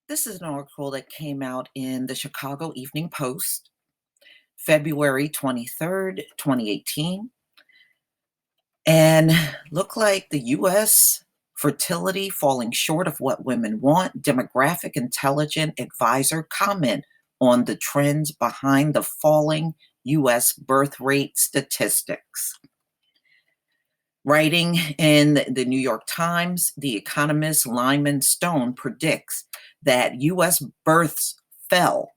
This is an article that came out in the Chicago Evening Post, February 23rd, 2018. And look like the US fertility falling short of what women want. Demographic intelligent advisor comment on the trends behind the falling US birth rate statistics. Writing in the New York Times, the economist Lyman Stone predicts that US births fell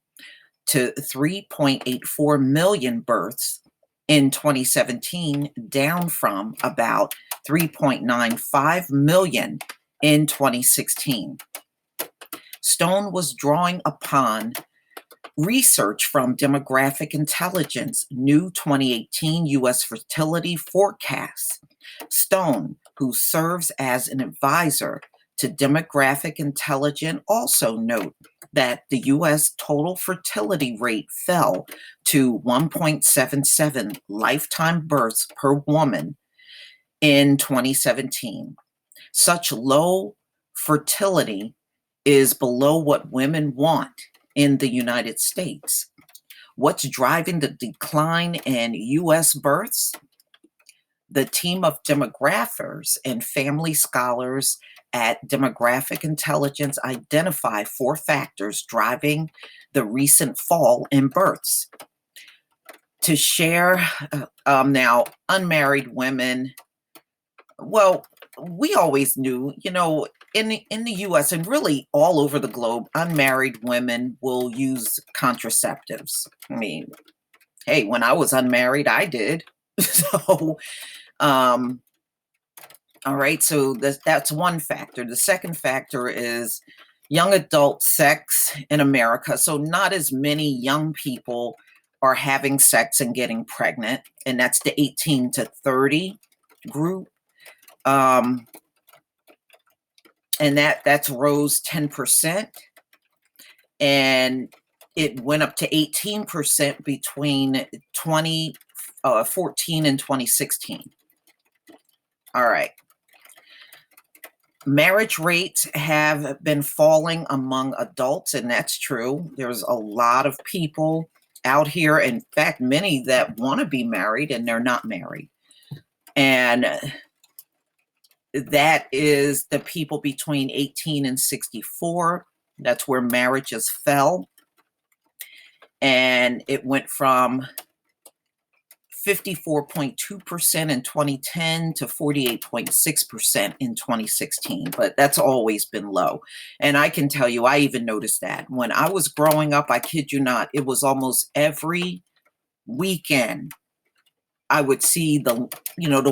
to 3.84 million births in 2017, down from about 3.95 million in 2016. Stone was drawing upon research from Demographic Intelligence new 2018 US fertility forecasts. Stone, who serves as an advisor to Demographic Intelligence, also note that the US total fertility rate fell to 1.77 lifetime births per woman in 2017. Such low fertility is below what women want in the United States. What's driving the decline in US births? The team of demographers and family scholars at Demographic Intelligence identify four factors driving the recent fall in births. To share now, unmarried women, well, we always knew, in the US and really all over the globe, unmarried women will use contraceptives. I mean, hey, when I was unmarried, I did. So, all right, so that's one factor. The second factor is young adult sex in America. So not as many young people are having sex and getting pregnant, and that's the 18 to 30 group. And that's rose 10%, and it went up to 18% between 2014 and 2016. All right. Marriage rates have been falling among adults, and that's true. There's a lot of people out here, in fact, many that want to be married and they're not married. And that is the people between 18 and 64. That's where marriages fell. And it went from 54.2% in 2010 to 48.6% in 2016, but that's always been low. And I can tell you, I even noticed that when I was growing up, I kid you not, it was almost every weekend I would see the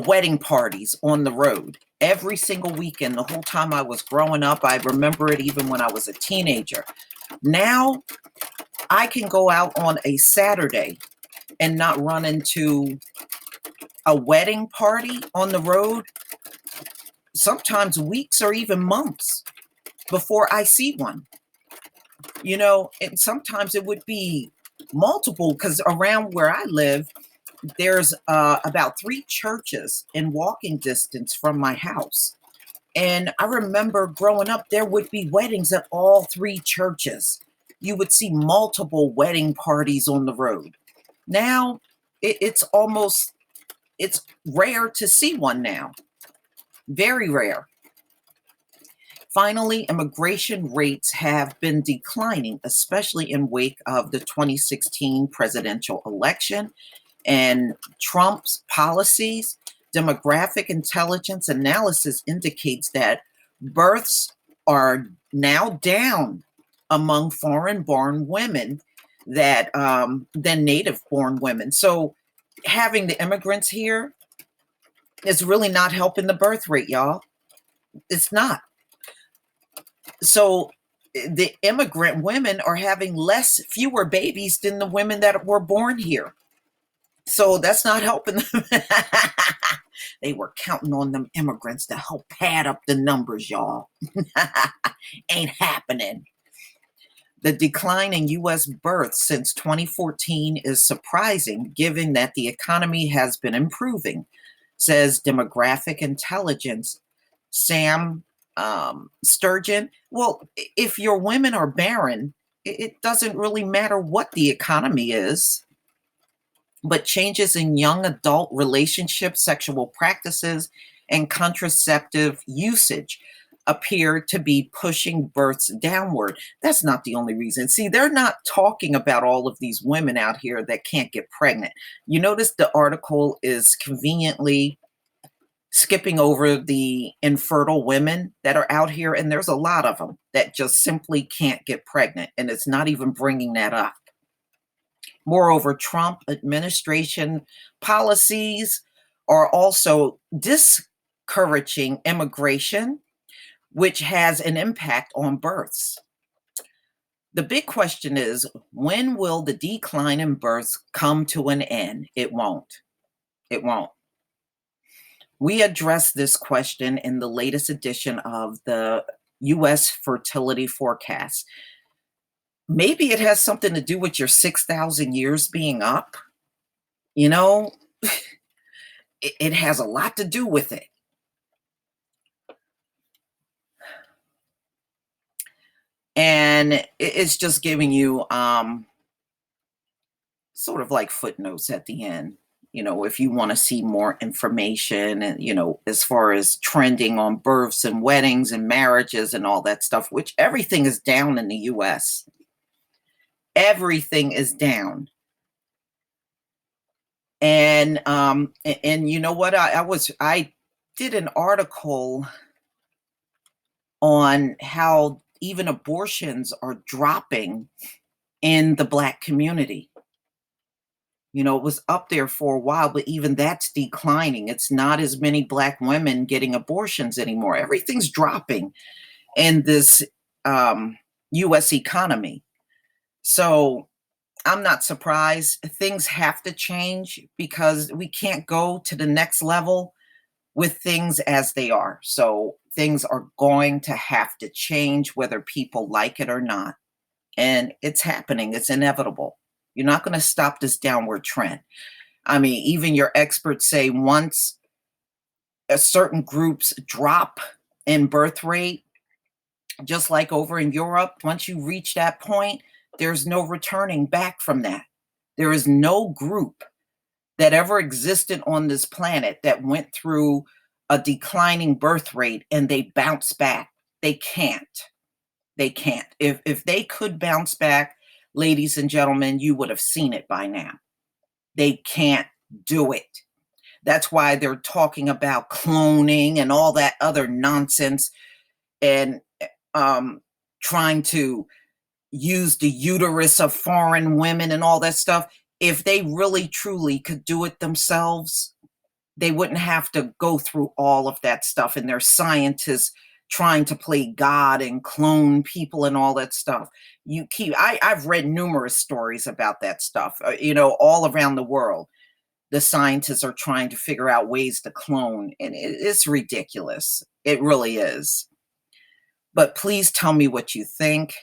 wedding parties on the road every single weekend. The whole time I was growing up, I remember it even when I was a teenager. Now I can go out on a Saturday and not run into a wedding party on the road, sometimes weeks or even months before I see one. And sometimes it would be multiple, because around where I live, there's about 3 churches in walking distance from my house. And I remember growing up, there would be weddings at all 3 churches. You would see multiple wedding parties on the road. Now, it's rare to see one now. Very rare. Finally, immigration rates have been declining, especially in wake of the 2016 presidential election and Trump's policies. Demographic intelligence analysis indicates that births are now down among foreign-born women than native-born women. So having the immigrants here is really not helping the birth rate, y'all. It's not. So the immigrant women are having fewer babies than the women that were born here. So that's not helping them. They were counting on them immigrants to help pad up the numbers, y'all. Ain't happening. The decline in U.S. births since 2014 is surprising, given that the economy has been improving, says Demographic Intelligence Sam sturgeon. Well, if your women are barren, it doesn't really matter what the economy is, but changes in young adult relationships, sexual practices, and contraceptive usage appear to be pushing births downward. That's not the only reason. See, they're not talking about all of these women out here that can't get pregnant. You notice the article is conveniently skipping over the infertile women that are out here, and there's a lot of them that just simply can't get pregnant, and it's not even bringing that up. Moreover, Trump administration policies are also discouraging immigration, which has an impact on births. The big question is, when will the decline in births come to an end? It won't. It won't. We addressed this question in the latest edition of the U.S. fertility forecast. Maybe it has something to do with your 6,000 years being up. You know, it has a lot to do with it. And it's just giving you sort of like footnotes at the end. If you want to see more information and, as far as trending on births and weddings and marriages and all that stuff, which everything is down in the US. Everything is down. And you know what? I did an article on how even abortions are dropping in the Black community. It was up there for a while, but even that's declining. It's not as many Black women getting abortions anymore. Everything's dropping in this US economy. So I'm not surprised. Things have to change because we can't go to the next level with things as they are. So things are going to have to change whether people like it or not. And it's happening. It's inevitable. You're not going to stop this downward trend. I mean, even your experts say once a certain groups drop in birth rate, just like over in Europe, once you reach that point, there's no returning back from that. There is no group that ever existed on this planet that went through a declining birth rate and they bounce back. They can't. They can't. If they could bounce back, ladies and gentlemen, you would have seen it by now. They can't do it. That's why they're talking about cloning and all that other nonsense and trying to use the uterus of foreign women and all that stuff. If they really truly could do it themselves, they wouldn't have to go through all of that stuff. And there's scientists trying to play God and clone people and all that stuff. I've read numerous stories about that stuff, all around the world. The scientists are trying to figure out ways to clone, and it's ridiculous. It really is. But please tell me what you think.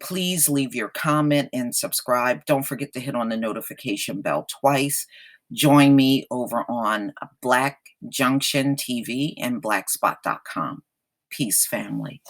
Please leave your comment and subscribe. Don't forget to hit on the notification bell twice. Join me over on Black Junction TV and blackspot.com. Peace, family.